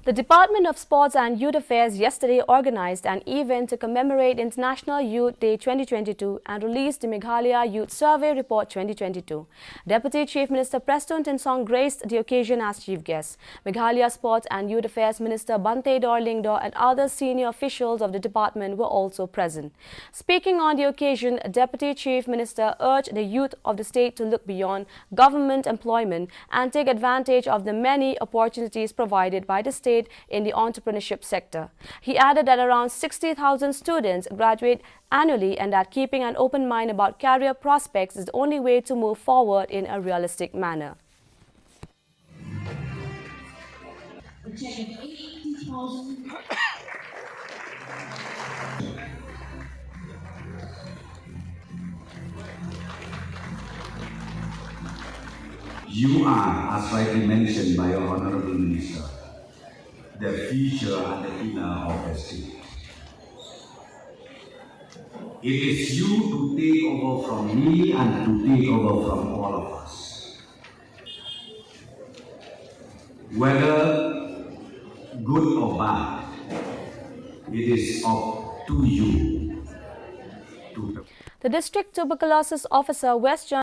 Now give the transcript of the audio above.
The Department of Sports and Youth Affairs yesterday organized an event to commemorate International Youth Day 2022 and released the Meghalaya Youth Survey Report 2022. Deputy Chief Minister Preston Tinsong graced the occasion as chief guest. Meghalaya Sports and Youth Affairs Minister Bante Dorlingdor and other senior officials of the department were also present. Speaking on the occasion, Deputy Chief Minister urged the youth of the state to look beyond government employment and take advantage of the many opportunities provided by the state in the entrepreneurship sector. He added that around 60,000 students graduate annually and that keeping an open mind about career prospects is the only way to move forward in a realistic manner. You are, as rightly mentioned by your Honorable Minister, the future and the pillar of the state. It is you to take over from me and to take over from all of us. Whether good or bad, it is up to you. The District Tuberculosis Officer, West